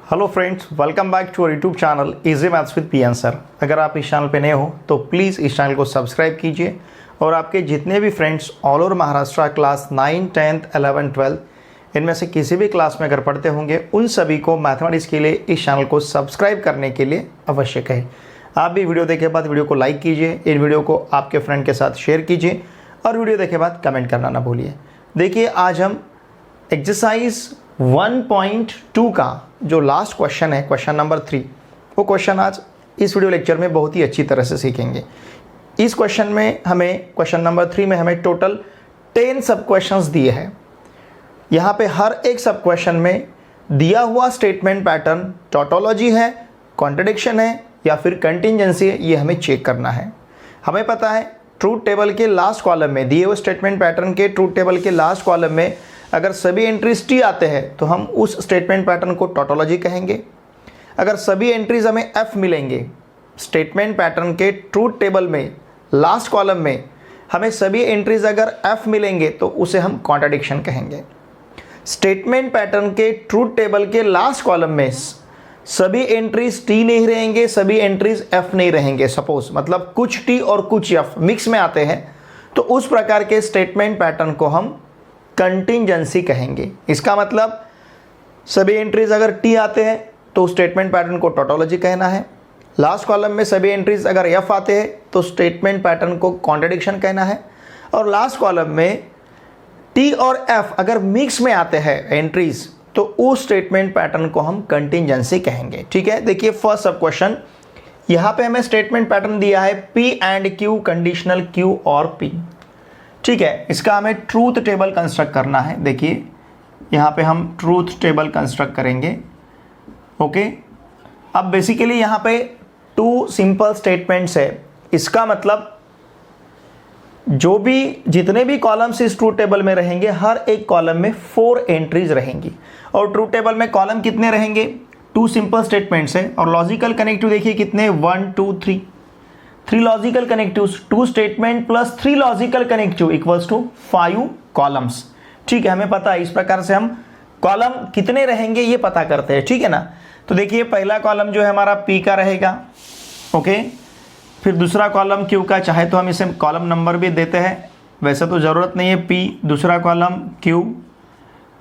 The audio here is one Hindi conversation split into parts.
Hello friends, welcome back to our YouTube channel easy maths with PN sir. अगर आप इस चैनल पे नए हो तो प्लीज़ इस चैनल को सब्सक्राइब कीजिए और आपके जितने भी friends all over Maharashtra class 9, 10th, 11, 12 इनमें से किसी भी क्लास में अगर पढ़ते होंगे उन सभी को मैथमेटिक्स के लिए इस चैनल को सब्सक्राइब करने के लिए आवश्यक है। आप भी वीडियो देखे बाद वीडियो को लाइक कीजिए, इन वीडियो को आपके फ्रेंड के साथ शेयर कीजिए और वीडियो देखे बाद कमेंट करना ना भूलिए। देखिए, आज हम एक्सरसाइज 1.2 का जो लास्ट क्वेश्चन है, क्वेश्चन नंबर 3, वो क्वेश्चन आज इस वीडियो लेक्चर में बहुत ही अच्छी तरह से सीखेंगे। इस क्वेश्चन में क्वेश्चन नंबर 3 में हमें टोटल 10 सब क्वेश्चंस दिए हैं। यहाँ पे हर एक सब क्वेश्चन में दिया हुआ स्टेटमेंट पैटर्न टोटोलॉजी है, कॉन्ट्रडिक्शन है या फिर कंटिजेंसी है, ये हमें चेक करना है। हमें पता है ट्रूथ टेबल के लास्ट कॉलम में दिए हुए स्टेटमेंट पैटर्न के ट्रूथ टेबल के लास्ट कॉलम में अगर सभी एंट्रीज टी आते हैं तो हम उस स्टेटमेंट पैटर्न को टोटोलॉजी कहेंगे। अगर सभी एंट्रीज हमें एफ मिलेंगे, स्टेटमेंट पैटर्न के ट्रूथ टेबल में लास्ट कॉलम में हमें सभी एंट्रीज अगर एफ मिलेंगे तो उसे हम कॉन्ट्रडिक्शन कहेंगे। स्टेटमेंट पैटर्न के ट्रूथ टेबल के लास्ट कॉलम में सभी एंट्रीज टी नहीं रहेंगे, सभी एंट्रीज एफ नहीं रहेंगे, सपोज मतलब कुछ टी और कुछ एफ मिक्स में आते हैं, तो उस प्रकार के स्टेटमेंट पैटर्न को हम कंटिजेंसी कहेंगे। इसका मतलब सभी एंट्रीज अगर टी आते हैं तो स्टेटमेंट पैटर्न को टोटोलॉजी कहना है। लास्ट कॉलम में सभी एंट्रीज अगर एफ आते हैं तो स्टेटमेंट पैटर्न को कॉन्ट्रडिक्शन कहना है। और लास्ट कॉलम में टी और एफ अगर मिक्स में आते हैं एंट्रीज तो उस स्टेटमेंट पैटर्न को हम कंटिजेंसी कहेंगे। ठीक है, देखिए फर्स्ट सब क्वेश्चन, यहाँ पे हमें स्टेटमेंट पैटर्न दिया है P and Q, conditional Q और पी। ठीक है, इसका हमें ट्रूथ टेबल कंस्ट्रक्ट करना है। देखिए यहाँ पे हम ट्रूथ टेबल कंस्ट्रक्ट करेंगे। ओके, अब बेसिकली यहाँ पे 2 सिंपल स्टेटमेंट्स है। इसका मतलब जो भी जितने भी कॉलम्स इस ट्रूथ टेबल में रहेंगे, हर एक कॉलम में 4 एंट्रीज रहेंगी। और ट्रूथ टेबल में कॉलम कितने रहेंगे? 2 सिंपल स्टेटमेंट्स है। और लॉजिकल कनेक्टिव देखिए कितने, 1, 2, 3 logical connectives, 2 statement plus 3 logical connective equals to 5 columns. ठीक है, हमें पता है इस प्रकार से हम कॉलम कितने रहेंगे ये पता करते हैं। ठीक है ना, तो देखिए पहला कॉलम जो है हमारा पी का रहेगा। ओके, फिर दूसरा कॉलम क्यू का, चाहे तो हम इसे कॉलम नंबर भी देते हैं, वैसे तो ज़रूरत नहीं है। पी, दूसरा कॉलम क्यू,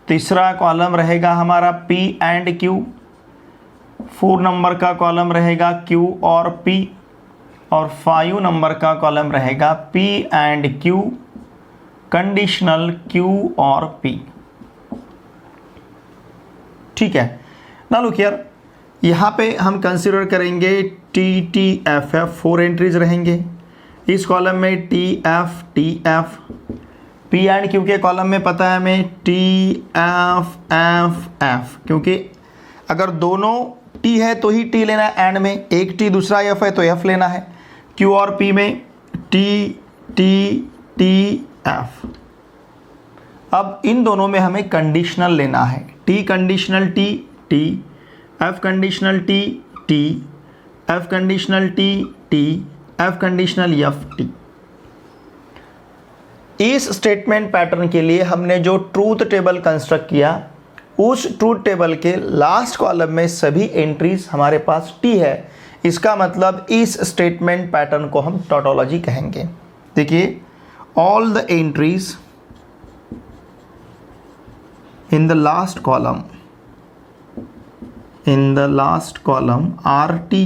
तीसरा कॉलम रहेगा हमारा पी एंड क्यू, 4 नंबर का कॉलम रहेगा क्यू और पी, और 5 नंबर का कॉलम रहेगा P and Q, conditional Q और P। ठीक है ना, लुक हियर, यहाँ पे हम कंसीडर करेंगे T, T, F, F, 4 entries रहेंगे। इस कॉलम में T, F, T, F, P and Q के कॉलम में पता है हमें T, F, F, F, क्योंकि अगर दोनों T है तो ही T लेना है, एंड में एक T दूसरा F है तो F लेना है। Q और P में T, T, T, F। अब इन दोनों में हमें कंडीशनल लेना है। T conditional T, T, F conditional T, T, F conditional T, T, F conditional F, T। इस स्टेटमेंट पैटर्न के लिए हमने जो ट्रूथ टेबल कंस्ट्रक्ट किया, उस ट्रूथ टेबल के लास्ट कॉलम में सभी एंट्रीज हमारे पास T है। इसका मतलब इस स्टेटमेंट पैटर्न को हम टोटोलॉजी कहेंगे। देखिए, all the entries in the last column R T.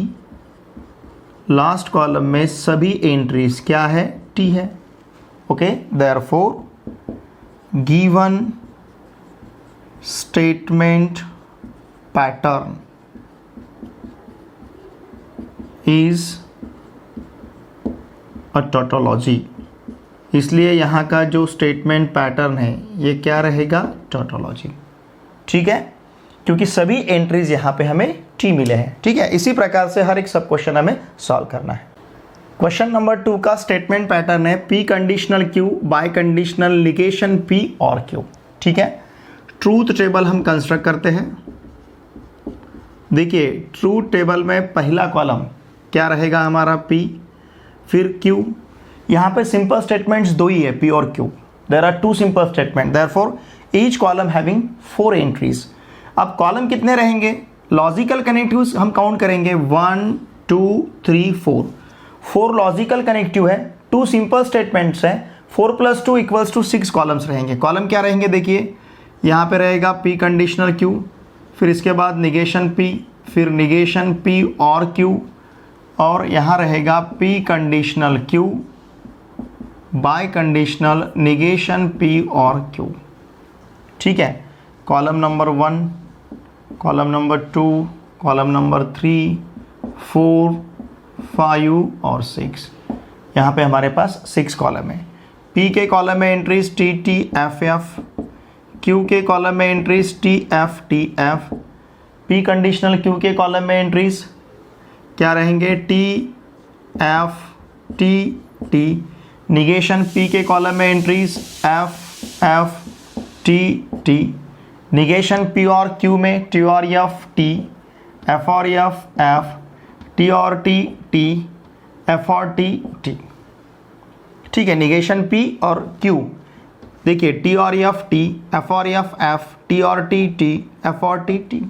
Last column में सभी एंट्रीज क्या है? टी है। Okay, therefore given statement pattern is a tautology. इसलिए यहाँ का जो स्टेटमेंट पैटर्न है ये क्या रहेगा? टोटोलॉजी। ठीक है, क्योंकि सभी एंट्रीज यहाँ पे हमें टी मिले हैं। ठीक है, इसी प्रकार से हर एक सब क्वेश्चन हमें सॉल्व करना है। क्वेश्चन नंबर 2 का स्टेटमेंट पैटर्न है P conditional Q by conditional negation P और क्यू। ठीक है, ट्रूथ टेबल हम कंस्ट्रक्ट करते हैं। देखिए, ट्रूथ टेबल में पहला कॉलम क्या रहेगा हमारा? P, फिर Q। यहाँ पे सिंपल स्टेटमेंट्स 2 ही है, P और Q। There are 2 simple statement, therefore each column having 4 entries. अब कॉलम कितने रहेंगे? लॉजिकल कनेक्टिव्स हम काउंट करेंगे 1 2 3 4। 4 लॉजिकल कनेक्टिव है, 2 सिंपल स्टेटमेंट्स हैं, 4 + 2 = 6 कॉलम्स रहेंगे। कॉलम क्या रहेंगे देखिए, यहाँ पे रहेगा P कंडीशनल Q, फिर इसके बाद निगेशन P, फिर निगेशन P और Q, और यहाँ रहेगा P conditional Q bye conditional negation P और Q। ठीक है, column number 1, column number 2, column number 3, 4, 5 और 6। यहाँ पे हमारे पास 6 कॉलम है। P के कॉलम में entries T T F F, Q के कॉलम में entries T F T F, P conditional Q के कॉलम में एंट्रीज क्या रहेंगे T F T T, negation P के कॉलम में entries F F T T, negation P और Q में T और F T, F और F F, T और T T, F और T T। ठीक है, निगेशन P और Q देखिए T और F T, F और F F, T और T T, F और T T।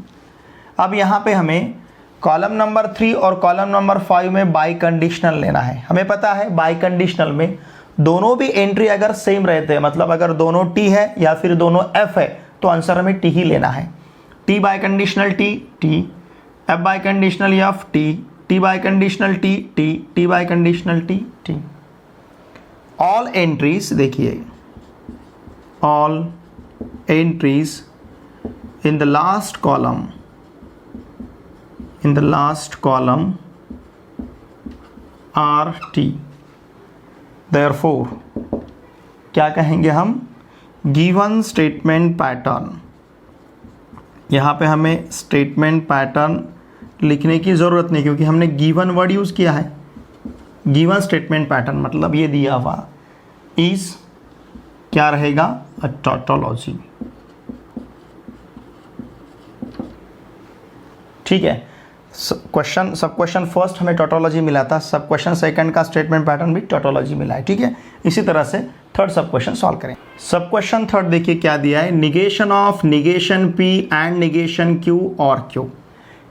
अब यहाँ पे हमें कॉलम नंबर 3 और कॉलम नंबर 5 में बाई कंडीशनल लेना है। हमें पता है बाई कंडीशनल में दोनों भी एंट्री अगर सेम रहते हैं, मतलब अगर दोनों T है या फिर दोनों F है, तो आंसर हमें T ही लेना है। T biconditional T T, F biconditional F T, T biconditional T T, T biconditional T T। All entries देखिए, all entries in the last column, in the last column are T, therefore क्या कहेंगे हम, given statement pattern। यहाँ पे हमें statement pattern लिखने की ज़रूरत नहीं, क्योंकि हमने given वर्ड यूज़ किया है। given statement pattern मतलब ये दिया हुआ is क्या रहेगा, a tautology। ठीक है, सब क्वेश्चन फर्स्ट हमें टोटोलॉजी मिला था, सब क्वेश्चन सेकंड का स्टेटमेंट पैटर्न भी टोटोलॉजी मिला है। ठीक है, इसी तरह से थर्ड सब क्वेश्चन सॉल्व करें। सब क्वेश्चन थर्ड देखिए क्या दिया है, negation of negation P and negation Q और Q।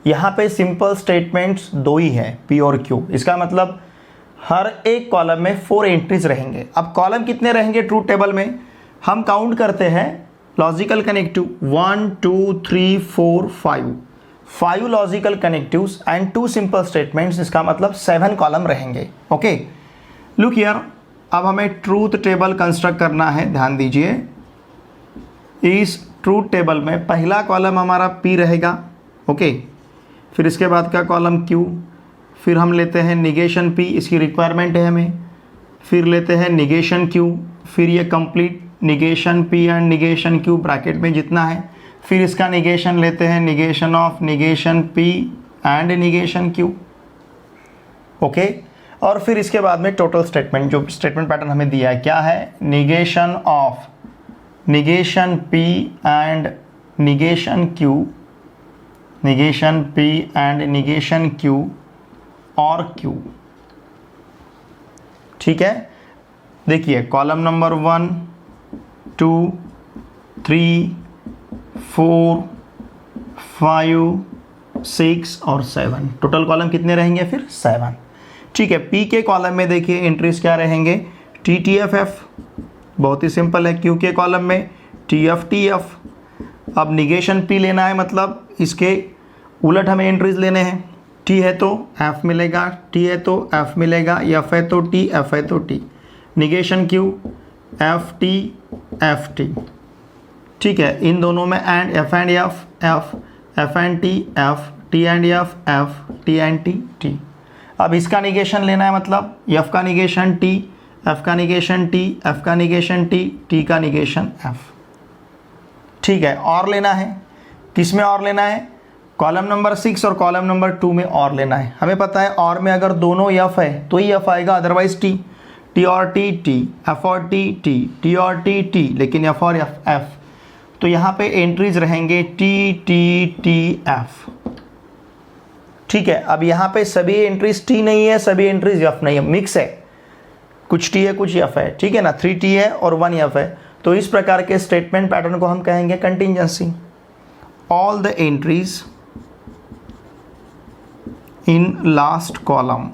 यहाँ पे सिंपल स्टेटमेंट्स 2 ही है, P और Q। इसका मतलब हर एक कॉलम में 4 एंट्रीज रहेंगे। अब कॉलम कितने रहेंगे ट्रूथ टेबल में, हम काउंट करते हैं logical connective 1 2 3 4 5 logical connectives and 2 simple statements. इसका मतलब 7 कॉलम रहेंगे। ओके, लुक हियर, अब हमें ट्रूथ टेबल कंस्ट्रक्ट करना है। ध्यान दीजिए, इस ट्रूथ टेबल में पहला कॉलम हमारा P रहेगा। ओके, फिर इसके बाद का कॉलम Q, फिर हम लेते हैं निगेशन P, इसकी रिक्वायरमेंट है हमें, फिर लेते हैं निगेशन Q, फिर ये complete negation P and negation Q bracket में जितना है, फिर इसका निगेशन लेते हैं, negation of negation P and negation Q। Okay, और फिर इसके बाद में टोटल स्टेटमेंट, जो स्टेटमेंट पैटर्न हमें दिया है क्या है, negation of negation P and negation Q, negation P and negation Q और Q। ठीक है, देखिए कॉलम नंबर 1 2 3 4 5 6 और 7, टोटल कॉलम कितने रहेंगे फिर 7। ठीक है, P के कॉलम में देखिए एंट्रीज क्या रहेंगे, T T F F, बहुत ही सिंपल है। Q के कॉलम में T F T F। अब निगेशन P लेना है, मतलब इसके उलट हमें एंट्रीज लेने हैं। T है तो F मिलेगा, T है तो F मिलेगा, F है तो T, F है तो T। Negation Q F T F T। ठीक है, इन दोनों में and F and F F, F and T F, T and F F, T and T T। अब इसका निगेशन लेना है, मतलब F का निगेशन T, F का निगेशन T, F का निगेशन T, T का निगेशन F। ठीक है, और लेना है, किस में और लेना है, कॉलम नंबर 6 और कॉलम नंबर 2 में और लेना है। हमें पता है और में अगर दोनों F है तो ही F आएगा, अदरवाइज T, T और T T, F और T T, T और T T, लेकिन F और F। तो यहाँ पे एंट्रीज रहेंगे T T T F। ठीक है, अब यहाँ पे सभी एंट्रीज T नहीं है, सभी एंट्रीज F नहीं है, मिक्स है, कुछ T है कुछ F है। ठीक है ना, 3 T है और 1 F है। तो इस प्रकार के स्टेटमेंट पैटर्न को हम कहेंगे contingency. All the entries in last column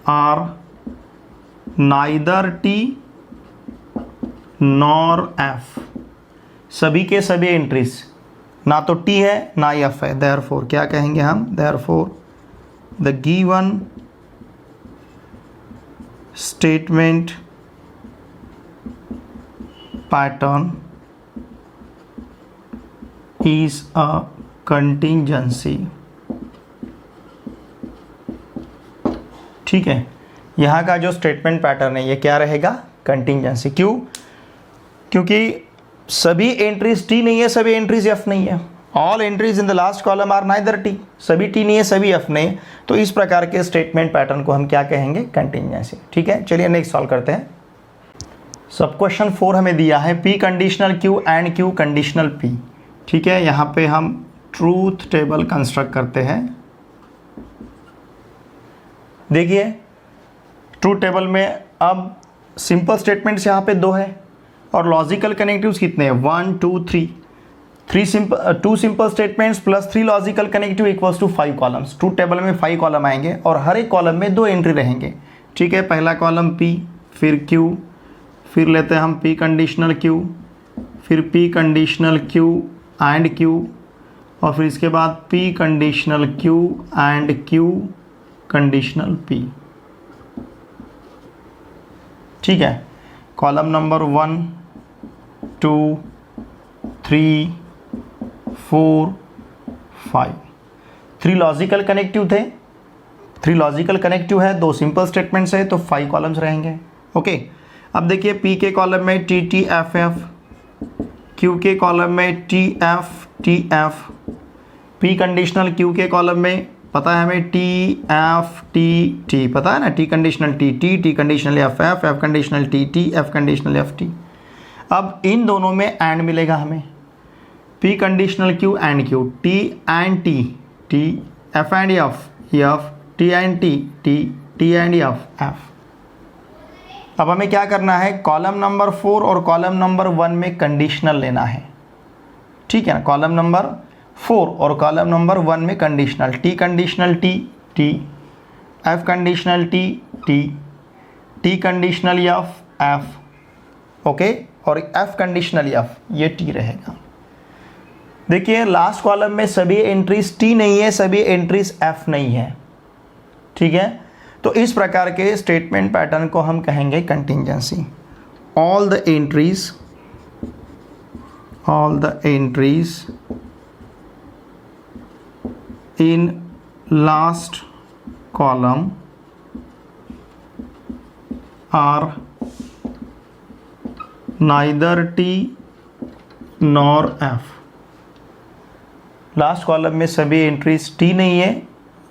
are neither T nor F। सभी के सभी एंट्रीज ना तो T है ना F है, therefore क्या कहेंगे हम, therefore the given statement pattern is a contingency। ठीक है, यहाँ का जो स्टेटमेंट पैटर्न है ये क्या रहेगा, कंटिंजेंसी। क्यों? क्योंकि सभी एंट्रीज टी नहीं है, सभी एंट्रीज एफ नहीं है। All entries in the last column are neither T, सभी टी नहीं है सभी एफ नहीं है। तो इस प्रकार के स्टेटमेंट पैटर्न को हम क्या कहेंगे, कंटिंजेंसी। ठीक है, चलिए नेक्स्ट सॉल्व करते हैं। सब क्वेश्चन 4 हमें दिया है P conditional Q and Q conditional P. ठीक है, यहाँ पे हम ट्रूथ टेबल कंस्ट्रक्ट करते हैं। देखिए ट्रूथ टेबल में अब सिंपल स्टेटमेंट्स यहाँ पे 2 है और लॉजिकल कनेक्टिव्स कितने हैं, 1 2 3। 2 simple statements plus 3 logical connective equals to 5 columns. Truth table में 5 कॉलम आएंगे और हर एक कॉलम में 2 एंट्री रहेंगे। ठीक है, पहला कॉलम P, फिर Q, फिर लेते हैं हम P कंडीशनल Q, फिर P conditional Q and Q, और फिर इसके बाद P conditional Q and Q conditional P। ठीक है, कॉलम नंबर 1 2 3 4 5, 3 लॉजिकल कनेक्टिव थे, 3 लॉजिकल कनेक्टिव है, 2 सिंपल स्टेटमेंट्स है, तो 5 कॉलम्स रहेंगे। ओके, अब देखिए P के कॉलम में T T F F, Q के कॉलम में T F T F, P conditional Q के कॉलम में पता है हमें T F T T, पता है ना, T conditional T T, T conditional F F, F conditional T T, F conditional F T। अब इन दोनों में एंड मिलेगा हमें, P conditional Q and Q, T and T T, F and F F, T and T T T and F F। अब हमें क्या करना है, कॉलम नंबर 4 और कॉलम नंबर 1 में कंडीशनल लेना है। ठीक है ना, कॉलम नंबर 4 और कॉलम नंबर 1 में conditional, T conditional T T, F conditional T T, T conditional F F, okay, और F कंडीशनल F, ये T रहेगा। देखिए लास्ट कॉलम में सभी एंट्रीज T नहीं है, सभी एंट्रीज F नहीं है। ठीक है, तो इस प्रकार के स्टेटमेंट पैटर्न को हम कहेंगे contingency. All the entries in last column are neither T nor F। Last column में सभी एंट्रीज T नहीं है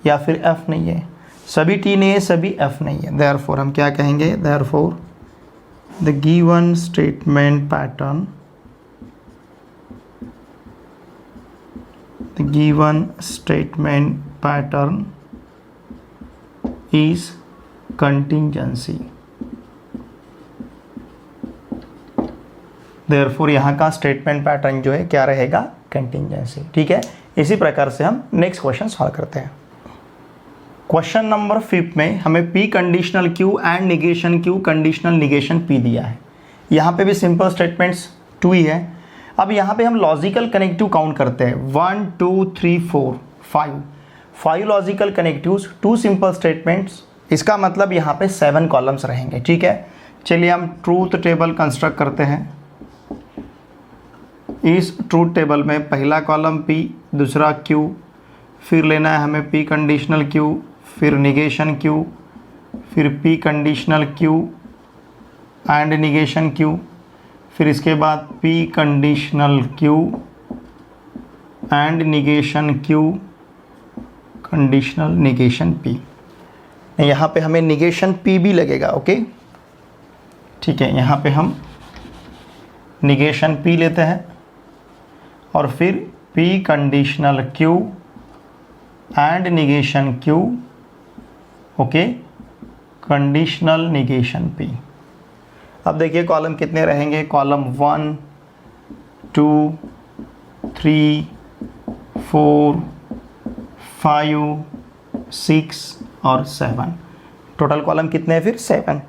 या फिर F नहीं है, सभी T नहीं है सभी F नहीं है। therefore हम क्या कहेंगे, therefore the given statement pattern, the given statement pattern is contingency। therefore यहाँ का स्टेटमेंट पैटर्न जो है क्या रहेगा, कंटिंजेंसी। ठीक है, इसी प्रकार से हम नेक्स्ट क्वेश्चन सॉल्व करते हैं। क्वेश्चन नंबर 5 में हमें P conditional Q and negation Q conditional negation P दिया है। यहाँ पे भी सिंपल स्टेटमेंट्स 2 ही है। अब यहाँ पे हम लॉजिकल कनेक्टिव काउंट करते हैं, 1 2 3 4 5 लॉजिकल कनेक्टिव्स, 2 सिंपल स्टेटमेंट्स, इसका मतलब यहाँ पे 7 कॉलम्स रहेंगे। ठीक है, चलिए हम ट्रूथ टेबल कंस्ट्रक्ट करते हैं। इस ट्रूथ टेबल में पहला कॉलम P, दूसरा Q, फिर लेना है हमें P कंडीशनल Q, फिर निगेशन Q, फिर P conditional Q and negation Q, फिर इसके बाद P conditional Q and negation Q conditional negation P। यहाँ पे हमें निगेशन P भी लगेगा। ओके, ठीक है, यहाँ पे हम निगेशन P लेते हैं और फिर P conditional Q and negation Q, okay, conditional negation P। अब देखिए कॉलम कितने रहेंगे, कॉलम 1 2 3 4 5 6 और 7। टोटल कॉलम कितने हैं फिर 7।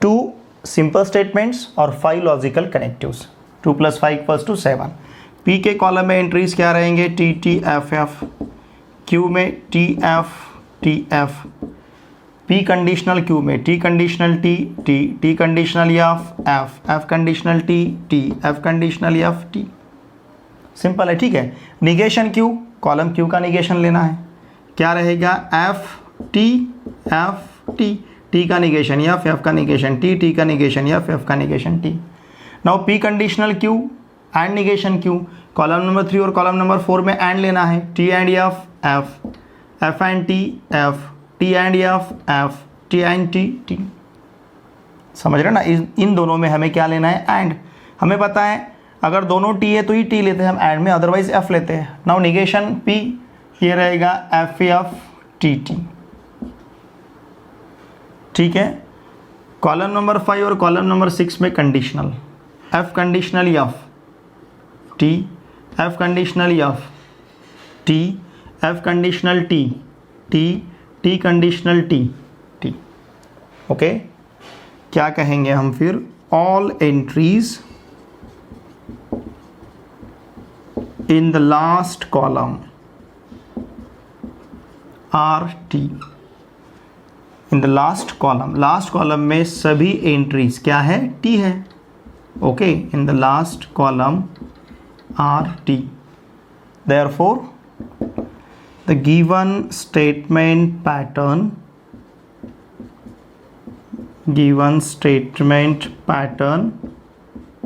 2 सिंपल स्टेटमेंट्स और 5 लॉजिकल कनेक्टिव्स। 2 + 5 = 7। पी के कॉलम में एंट्रीज क्या रहेंगे, T T F F. Q में T F. P conditional Q में T conditional T conditional F conditional T F conditional F T. Simple है, ठीक है। निगेशन क्यू, कॉलम क्यू का निगेशन लेना है, क्या रहेगा एफ टी टी का निगेशन एफ का निगेशन टी का निगेशन एफ का negation T. Now P conditional Q and negation Q, column number 3 और कॉलम नंबर 4 में एंड लेना है, T and F and T F T and F T and T. समझ रहे ना, इन दोनों में हमें क्या लेना है, एंड। हमें पता है अगर दोनों टी है तो ही टी लेते हैं हम एंड में, अदरवाइज एफ लेते हैं। नाउ निगेशन पी, ये रहेगा एफ टी। ठीक है। कॉलम नंबर 5 और कॉलम नंबर 6 में conditional, F conditional F T, F conditional F T, F conditional T conditional T. Okay, क्या कहेंगे हम फिर, all entries in the last column R T. In the last column में सभी एंट्रीज क्या है, टी है। Okay, in the last column R T. Therefore, the given statement pattern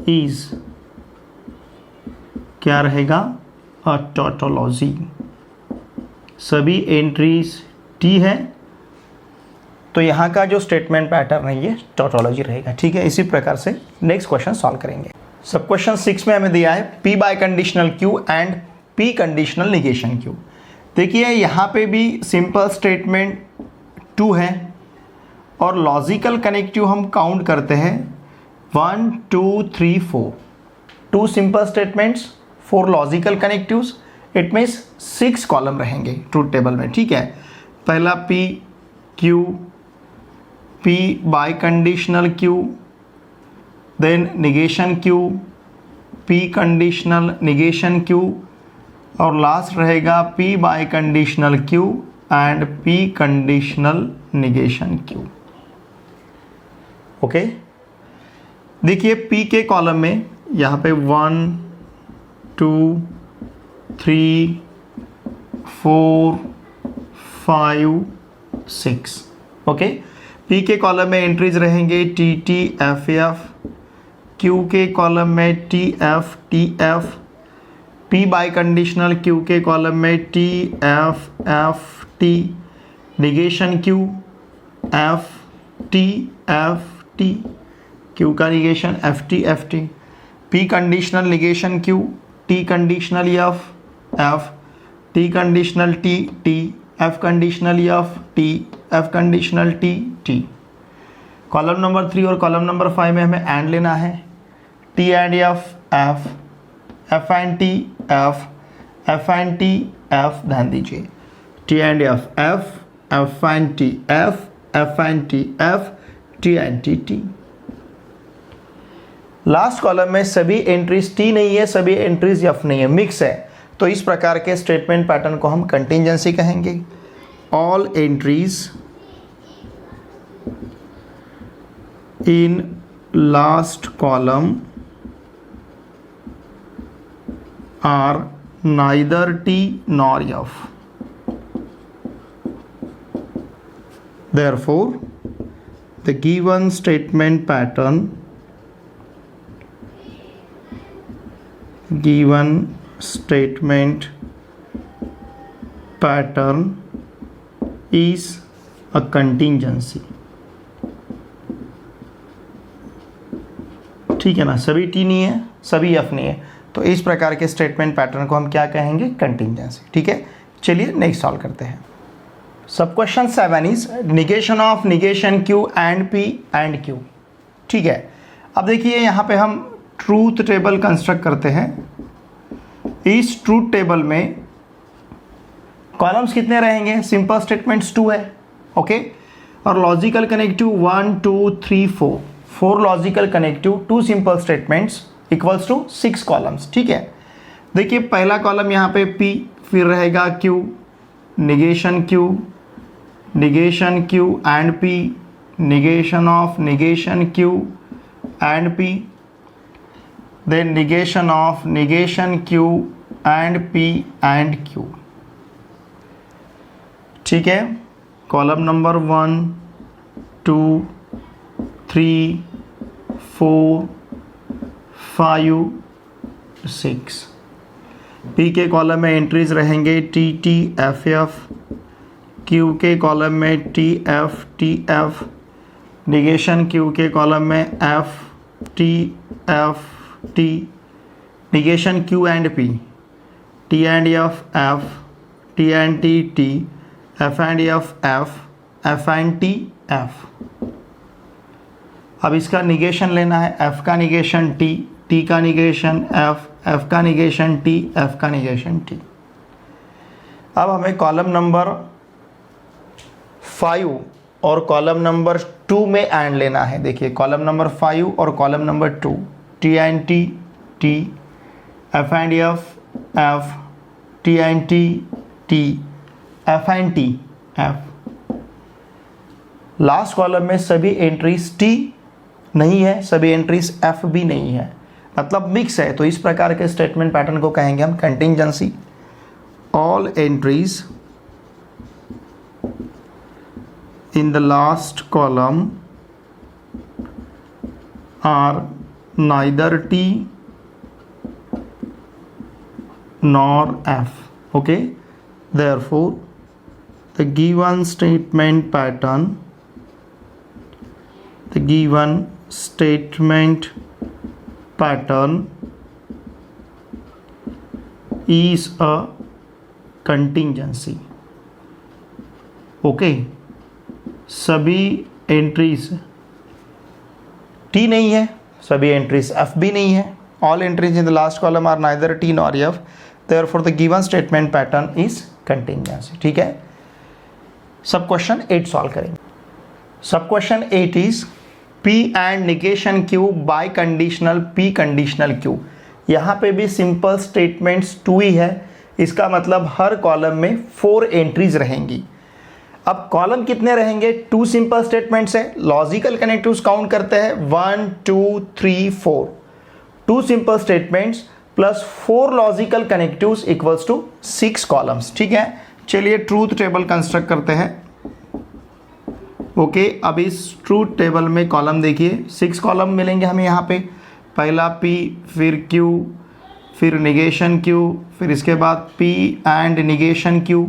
is क्या रहेगा, a tautology। सभी एंट्रीज टी है तो यहाँ का जो स्टेटमेंट पैटर्न है ये टॉटोलॉजी रहेगा। ठीक है, इसी प्रकार से नेक्स्ट क्वेश्चन सॉल्व करेंगे। सब क्वेश्चन 6 में हमें दिया है P biconditional Q and P conditional negation Q. देखिए यहाँ पे भी सिंपल स्टेटमेंट 2 है और लॉजिकल कनेक्टिव हम काउंट करते हैं 1 2 3 4। 2 simple statements, 4 logical connectives, it means 6 column रहेंगे ट्रूथ टेबल में। ठीक है, पहला P Q, P biconditional Q, then negation Q, P conditional negation Q, और लास्ट रहेगा P biconditional Q and P conditional negation Q. Okay, देखिए पी के कॉलम में यहाँ पे 1 2 3 4 5 6। ओके, पी के कॉलम में एंट्रीज रहेंगे T T F F, Q के कॉलम में T F, P biconditional Q के कॉलम में T F T, negation Q F T, Q का negation F T, P conditional negation Q, T conditional F T conditional T, F conditional F conditional T. Column number 3 और कॉलम नंबर 5 में हमें एंड लेना है, T and F and T F, ध्यान दीजिए, T and F and T F and T and T. Last column में सभी एंट्रीज टी नहीं है, सभी एंट्रीज एफ नहीं है, मिक्स है, तो इस प्रकार के स्टेटमेंट पैटर्न को हम कंटिंजेंसी कहेंगे। All entries in last column are neither T nor F. Therefore, the given statement pattern is a contingency। ठीक है ना, सभी टी नहीं है, सभी एफ नहीं है, तो इस प्रकार के स्टेटमेंट पैटर्न को हम क्या कहेंगे, कंटिंजेंसी। ठीक है, चलिए नेक्स्ट सॉल्व करते हैं। सब question 7 is negation of negation Q and P and Q. ठीक है, अब देखिए यहाँ पे हम ट्रूथ टेबल कंस्ट्रक्ट करते हैं। इस ट्रूथ टेबल में कॉलम्स कितने रहेंगे? सिंपल स्टेटमेंट्स 2 है, ओके। और logical connective 1 2 3 4, 4 logical connective 2 simple statements equals to 6 columns, ठीक है। देखिए पहला कॉलम यहाँ पे P, फिर रहेगा Q, negation Q, negation Q and P, negation of negation Q and P, then negation of negation Q and P and Q, ठीक है। Column number 1 2 3 4 5 6। P के कॉलम में एंट्रीज रहेंगे T T F F, Q के कॉलम में टी एफ, निगेशन Q के कॉलम में F T, negation Q and P, T and F F, T and T, F and F F, F and T F। अब इसका निगेशन लेना है, F का निगेशन T का निगेशन F का निगेशन T, F का निगेशन T। अब हमें कॉलम नंबर 5 और कॉलम नंबर 2 में एंड लेना है। देखिए कॉलम नंबर 5 और column number 2, T and T, F and F, T and T, F and T, F। Last column में सभी एंट्रीज T नहीं है, सभी एंट्रीज F भी नहीं है, मतलब मिक्स है। तो इस प्रकार के स्टेटमेंट पैटर्न को कहेंगे हम contingency. All entries in the last column are neither T nor F, okay। Therefore the given statement pattern is a contingency, okay। सभी एंट्रीज T नहीं है, सभी एंट्रीज F भी नहीं है। All entries in the last column are neither T nor F, therefore the given statement pattern is contingency, ठीक है। सब क्वेश्चन 8 सॉल्व करेंगे। सब question 8 is P and negation Q biconditional P conditional Q। यहाँ पे भी सिंपल स्टेटमेंट्स 2 ही है, इसका मतलब हर कॉलम में 4 एंट्रीज रहेंगी। अब कॉलम कितने रहेंगे? 2 सिंपल स्टेटमेंट्स है, लॉजिकल कनेक्टिव्स काउंट करते हैं 1 2 3 4, 2 simple statements plus 4 logical connectives equals to 6 columns, ठीक है। चलिए ट्रूथ टेबल कंस्ट्रक्ट करते हैं, ओके। अब इस ट्रूथ टेबल में कॉलम देखिए 6 कॉलम मिलेंगे हमें यहाँ पे। पहला P, फिर Q, फिर निगेशन Q, फिर इसके बाद P एंड निगेशन Q।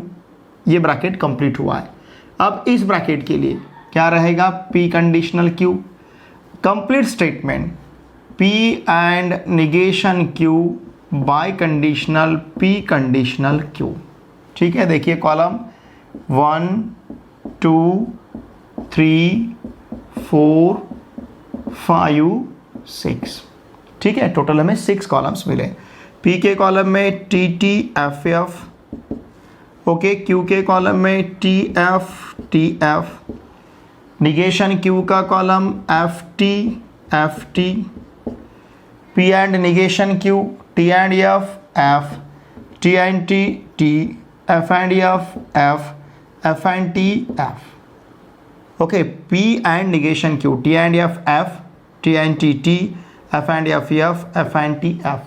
ये ब्रैकेट कंप्लीट हुआ है। अब इस ब्रैकेट के लिए क्या रहेगा? P conditional Q, complete statement P and negation Q biconditional P conditional Q, ठीक है। देखिए कॉलम 1 2 3 4 5 6, ठीक है। टोटल हमें 6 कॉलम्स मिले। P के कॉलम में T F F, okay. Q के कॉलम में T F, निगेशन Q का column F T, P and negation Q T and F, T and T, F and F and T F, okay. P and negation Q T and F, T and T, F and F and T F।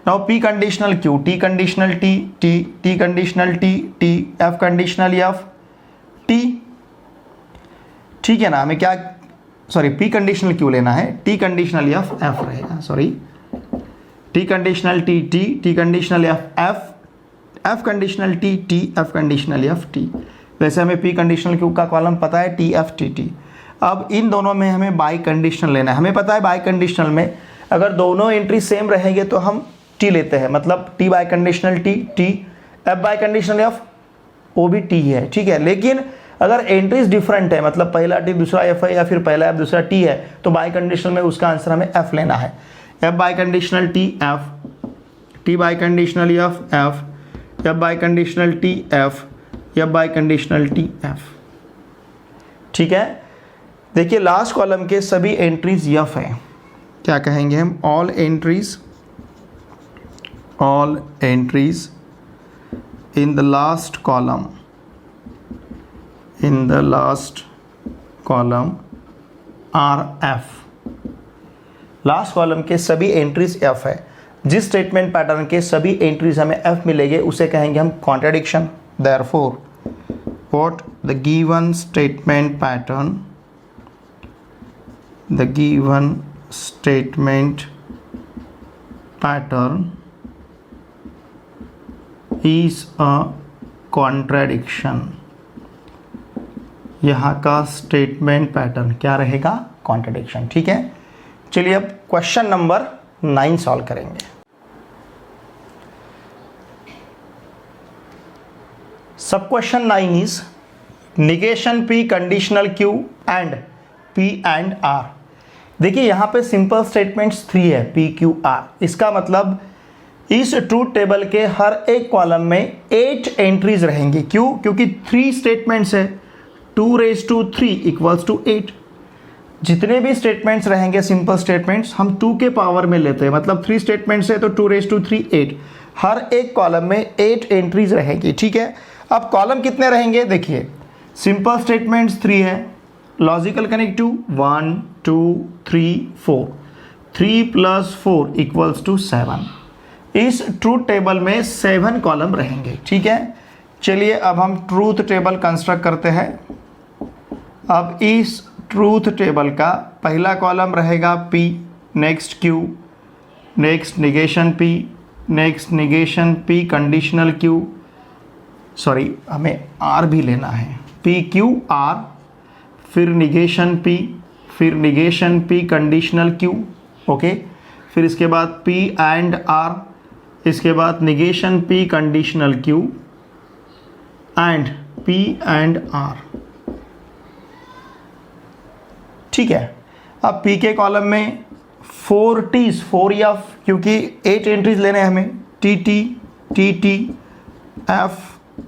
Now P conditional Q, T conditional T conditional T, F conditional F, T, ठीक है ना। हमें क्या, सॉरी, P कंडीशनल Q लेना है, T कंडीशनल F रहेगा, sorry, T conditional T conditional F conditional T, F conditional T। वैसे हमें P कंडीशनल Q का कॉलम पता है T F T। अब इन दोनों में हमें बाई कंडीशनल लेना है। हमें पता है बाई कंडीशनल में अगर दोनों एंट्री सेम रहेंगे तो हम T लेते हैं, मतलब T biconditional T, F biconditional F, वो भी T है, ठीक है। लेकिन अगर एंट्रीज डिफरेंट है, मतलब पहला T दूसरा F है या फिर पहला F दूसरा T है, तो बाई कंडीशनल में उसका आंसर हमें F लेना है। F biconditional T F, T by conditional F F by conditional T F by conditional T F. ठीक है, देखिए लास्ट कॉलम के सभी एंट्रीज एफ है, क्या कहेंगे हम, all entries in the last column R F. Last column के सभी एंट्रीज एफ है। जिस स्टेटमेंट पैटर्न के सभी एंट्रीज हमें एफ मिलेंगे उसे कहेंगे हम contradiction. Therefore what the given statement pattern is a contradiction। यहाँ का स्टेटमेंट पैटर्न क्या रहेगा, कॉन्ट्रडिक्शन। ठीक है, चलिए अब क्वेश्चन नंबर 9 सॉल्व करेंगे। सब question 9 is negation P conditional Q and P and R. देखिए यहाँ पे सिंपल स्टेटमेंट्स 3 है, पी क्यू आर। इसका मतलब इस ट्रूथ टेबल के हर एक कॉलम में 8 एंट्रीज रहेंगी। क्यों? क्योंकि 3 स्टेटमेंट्स है, 2⁻³ = 8। जितने भी स्टेटमेंट्स रहेंगे सिंपल स्टेटमेंट्स हम 2 के पावर में लेते हैं, मतलब 3 स्टेटमेंट्स है तो 2⁻³ 8। हर एक कॉलम में 8 एंट्रीज रहेगी। ठीक है, अब कॉलम कितने रहेंगे, देखिए सिंपल स्टेटमेंट्स 3 है, लॉजिकल कनेक्टिव 1 2 3 4, 3 + 4 = 7। इस ट्रूथ टेबल में 7 कॉलम रहेंगे। ठीक है, चलिए अब हम ट्रूथ टेबल कंस्ट्रक्ट करते हैं। अब इस ट्रूथ टेबल का पहला कॉलम रहेगा P, next Q, next negation P, next negation P conditional Q, sorry हमें R भी लेना है, PQR, फिर निगेशन P, फिर negation P conditional Q, okay, फिर इसके बाद P एंड R, इसके बाद negation P conditional Q and P and R। ठीक है, अब P के कॉलम में 4 T's, 4 F, क्योंकि 8 एंट्रीज लेने हैं हमें, TT, TT, F,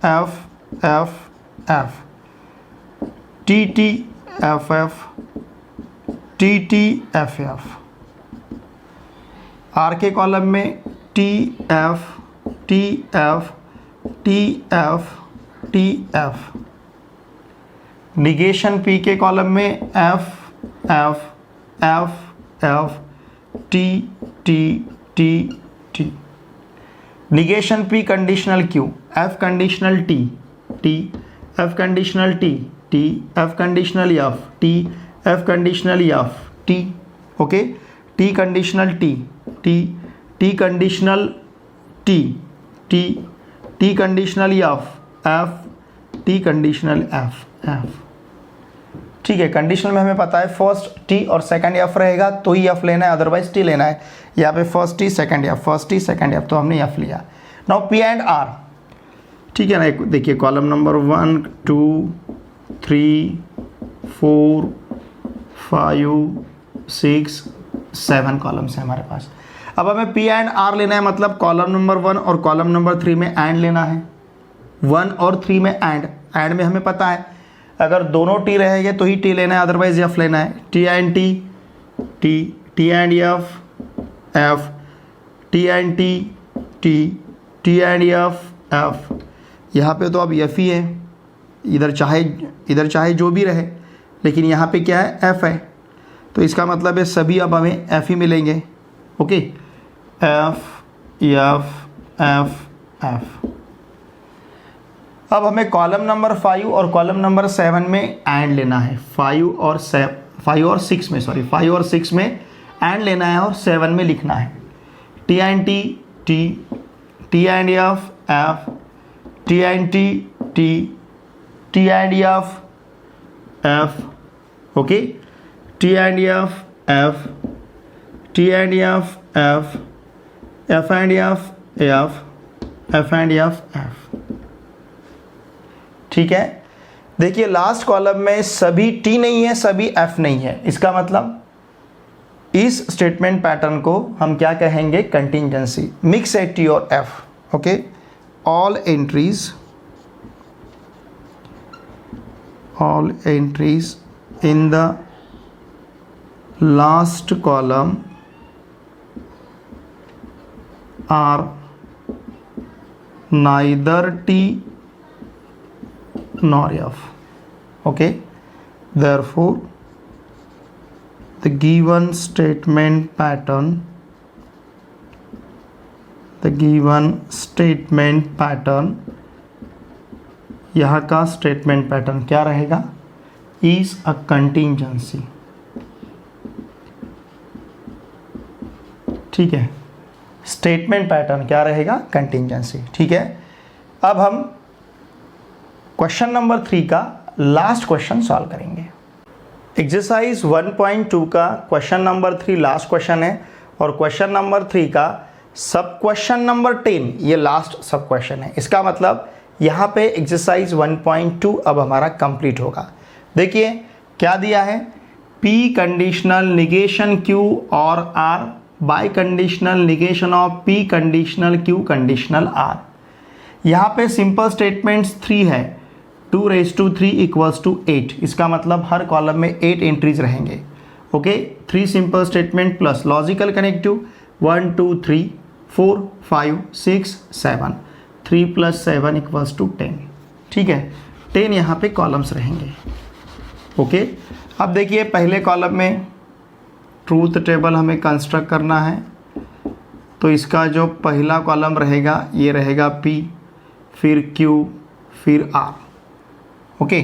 F, F, F, TT, FF, TT, FF। R के कॉलम में TF, TF, TF, TF। Negation P के कॉलम में F, F, F, F, T, T, T, T। Negation P conditional Q, F conditional T, T, F conditional T, T, F conditional F, T, F conditional F, T, okay, T conditional T, T, T conditional T, T, T conditional F, F, T conditional F, F। ठीक है, कंडीशनल में हमें पता है फर्स्ट T और सेकंड F रहेगा तो ही F लेना है, अदरवाइज T लेना है। यहाँ पे first T second F, first T second F, तो हमने F लिया। Now P and R। ठीक है ना, देखिए कॉलम नंबर 1 2 3 4 5 6 7 कॉलम्स है हमारे पास। अब हमें P एंड R लेना है, मतलब कॉलम नंबर 1 और कॉलम नंबर 3 में एंड लेना है। 1 और 3 में एंड में हमें पता है अगर दोनों T रहेंगे तो ही T लेना है, अदरवाइज F लेना है। T and T, T, T and F, F, T and T, T, T and F, F। यहाँ पे तो अब F ही है, इधर चाहे जो भी रहे, लेकिन यहाँ पे क्या है, F है, तो इसका मतलब है सभी अब हमें F ही मिलेंगे। Okay, F, F, F, F। अब हमें कॉलम नंबर 5 और कॉलम नंबर 7 में एंड लेना है। 5 और 6 में एंड लेना है और 7 में लिखना है। T and T, T, T and F, F, T and T, T, T and F, F, okay, T and F, F, T and F, F, F and F, F, F and F, F। ठीक है, देखिए लास्ट कॉलम में सभी T नहीं है, सभी F नहीं है। इसका मतलब इस स्टेटमेंट पैटर्न को हम क्या कहेंगे, कंटिंजेंसी। मिक्स एट टी और F. Okay, all entries in the last column are neither T nor F. Okay, therefore the given statement pattern यहाँ का स्टेटमेंट पैटर्न क्या रहेगा, is a contingency। ठीक है, स्टेटमेंट पैटर्न क्या रहेगा, कंटिंजेंसी। ठीक है, अब हम क्वेश्चन नंबर 3 का लास्ट क्वेश्चन सॉल्व करेंगे। एक्सरसाइज 1.2 का क्वेश्चन नंबर 3 लास्ट क्वेश्चन है और क्वेश्चन नंबर 3 का सब क्वेश्चन नंबर 10 ये लास्ट सब क्वेश्चन है। इसका मतलब यहाँ पे एक्सरसाइज 1.2 अब हमारा कंप्लीट होगा। देखिए क्या दिया है, P कंडीशनल निगेशन Q और R by conditional negation of P conditional Q conditional R। यहाँ पे सिंपल स्टेटमेंट्स 3 है, 2⁻³ इक्वल्स टू 8। इसका मतलब हर कॉलम में 8 एंट्रीज रहेंगे। Okay, 3 simple statement plus logical connective 1 2 3 4 5 6 7, 3 + 7 equals to 10। ठीक है, 10 यहाँ पे कॉलम्स रहेंगे। ओके, अब देखिए पहले कॉलम में ट्रूथ टेबल हमें कंस्ट्रक्ट करना है, तो इसका जो पहला कॉलम रहेगा ये रहेगा P, फिर Q, फिर R। ओके,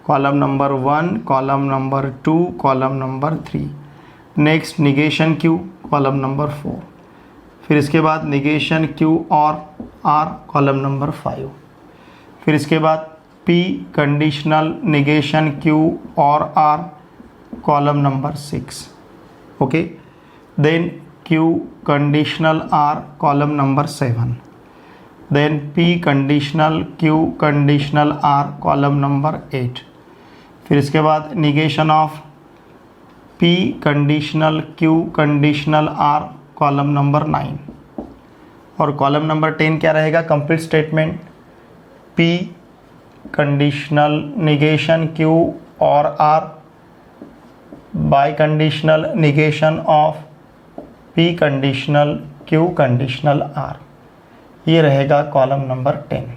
column number 1, column number 2, column number 3। Next negation Q, column number 4। फिर इसके बाद निगेशन Q और R, कॉलम नंबर 5। फिर इसके बाद P कंडीशनल निगेशन Q और R, column number 6। Okay, then Q conditional R, column number 7। Then P conditional Q conditional R, column number 8। फिर इसके बाद negation of P conditional Q conditional R, column number 9। और कॉलम नंबर 10 क्या रहेगा, complete statement P conditional negation Q और R by conditional negation of P conditional Q conditional R। ये रहेगा कॉलम नंबर 10।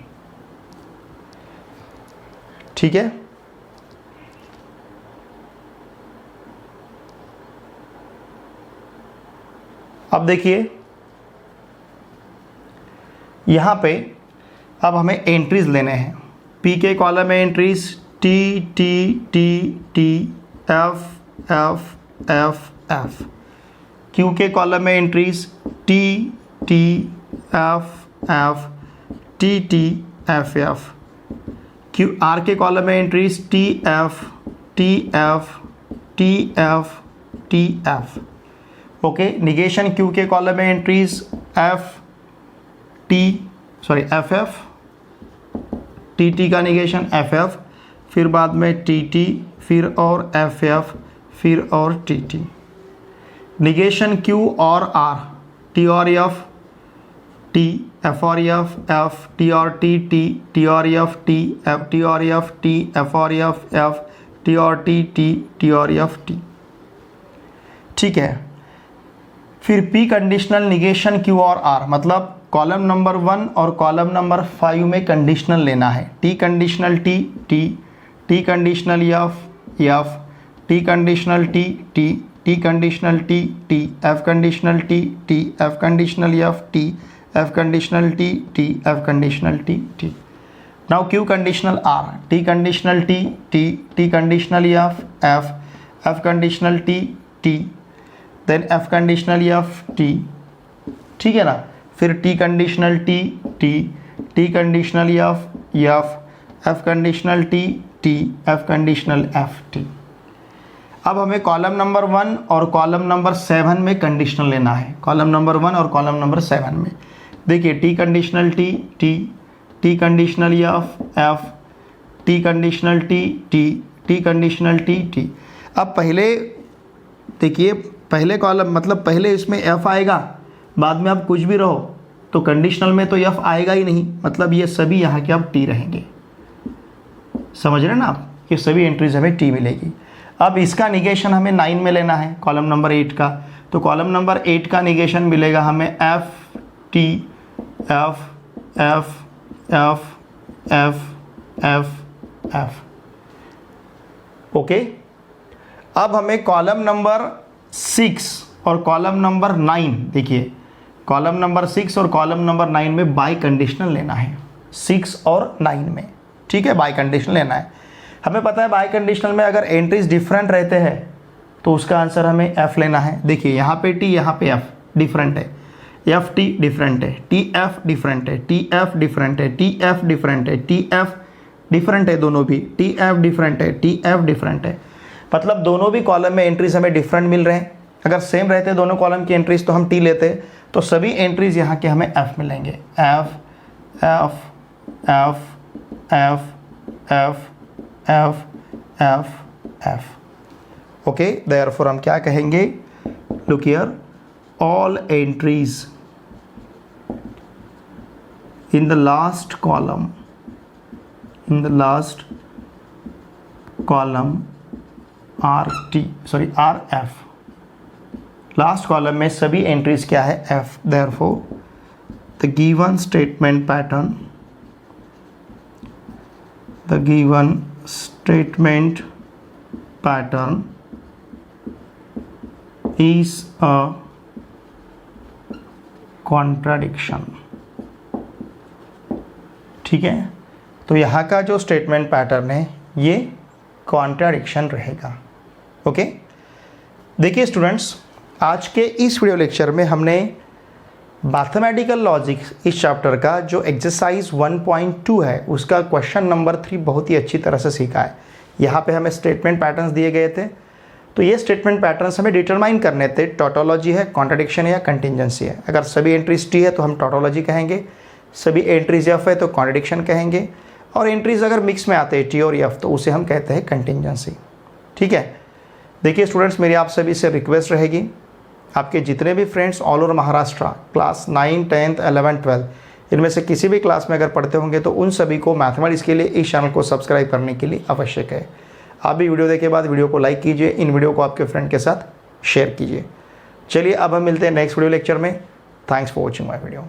ठीक है, अब देखिए यहाँ पे अब हमें एंट्रीज लेने हैं। P के कॉलम में entries T T T T F F F F। Q के कॉलम में entries T T F F T T F F। Q R के कॉलम में entries T F T F T F T F। Okay, negation Q के कॉलम में entries F F T T का निगेशन F F, फिर बाद में T T, फिर और F F, फिर और T T। निगेशन Q और R, T और F T, F और F F, T और T T, T और F T, F T और F T, F और F F, T और T T, T और F T। ठीक है, फिर P कंडीशनल निगेशन Q और R, मतलब कॉलम नंबर 1 और कॉलम नंबर 5 में कंडीशनल लेना है। T conditional T T, T conditional F F, T conditional T T, T conditional T T, F conditional T T, F conditional F T, F conditional T T, F conditional T T। Now Q conditional R, T conditional T T, T conditional F F, F conditional T T, then F conditional F T। ठीक है ना, फिर T conditional T T, T conditional F F, F conditional T T, F conditional F T। अब हमें कॉलम नंबर 1 और कॉलम नंबर 7 में कंडीशनल लेना है। कॉलम नंबर 1 और कॉलम नंबर 7 में देखिए T conditional T T, T conditional F F, T conditional T T, T conditional T T। अब पहले देखिए पहले कॉलम मतलब पहले इसमें एफ आएगा, बाद में आप कुछ भी रहो तो कंडीशनल में तो एफ आएगा ही नहीं, मतलब ये सभी यहाँ के अब टी रहेंगे। समझ रहे ना आप, ये सभी एंट्रीज हमें टी मिलेगी। अब इसका निगेशन हमें 9 में लेना है, कॉलम नंबर 8 का। तो कॉलम नंबर 8 का निगेशन मिलेगा हमें F T F F F F F F. Okay, अब हमें कॉलम नंबर 6 और कॉलम नंबर 9, देखिए कॉलम नंबर 6 और कॉलम नंबर 9 में बाई कंडीशनल लेना है, 6 और 9 में, ठीक है, बाई कंडीशनल लेना है। हमें पता है बाई कंडीशनल में अगर एंट्रीज डिफरेंट रहते हैं तो उसका आंसर हमें एफ लेना है। देखिए यहाँ पे टी, यहाँ पे एफ डिफरेंट है, एफ टी डिफरेंट है, टी एफ डिफरेंट है, टी एफ डिफरेंट है, टी एफ डिफरेंट है, टी एफ डिफरेंट है, दोनों भी टी एफ डिफरेंट है, टी एफ डिफरेंट है, मतलब दोनों भी कॉलम में एंट्रीज हमें डिफरेंट मिल रहे हैं। अगर सेम रहते दोनों कॉलम की एंट्रीज तो हम टी लेते, तो सभी एंट्रीज यहाँ के हमें एफ मिलेंगे, F F F F F F F F. Okay, therefore हम क्या कहेंगे, look here, all entries in the last column are F। Last column में सभी एंट्रीज क्या है, F। therefore the given statement pattern is a contradiction। ठीक है, तो यहाँ का जो स्टेटमेंट पैटर्न है ये कॉन्ट्राडिक्शन रहेगा। ओके, देखिए स्टूडेंट्स, आज के इस वीडियो लेक्चर में हमने मैथमेटिकल लॉजिक इस चैप्टर का जो एक्सरसाइज 1.2 है उसका क्वेश्चन नंबर 3 बहुत ही अच्छी तरह से सीखा है। यहाँ पे हमें स्टेटमेंट पैटर्न्स दिए गए थे, तो ये स्टेटमेंट पैटर्न्स हमें डिटरमाइन करने थे, टॉटोलॉजी है, कॉन्ट्रडिक्शन है या कंटिजेंसी है। अगर सभी एंट्रीज टी है तो हम टॉटोलॉजी कहेंगे, सभी एंट्रीज एफ है तो कॉन्ट्रडिक्शन कहेंगे, और एंट्रीज अगर मिक्स में आते हैं टी और एफ तो उसे हम कहते हैं कंटिजेंसी। ठीक है, देखिए स्टूडेंट्स, मेरी आप सभी से रिक्वेस्ट रहेगी, आपके जितने भी friends all over Maharashtra class 9, 10, 11, 12 इनमें से किसी भी क्लास में अगर पढ़ते होंगे तो उन सभी को मैथमेटिक्स के लिए इस चैनल को सब्सक्राइब करने के लिए आवश्यक है। आप भी वीडियो देखे बाद वीडियो को लाइक कीजिए, इन वीडियो को आपके फ्रेंड के साथ शेयर कीजिए। चलिए अब हम मिलते हैं नेक्स्ट वीडियो लेक्चर में। Thanks for watching my video.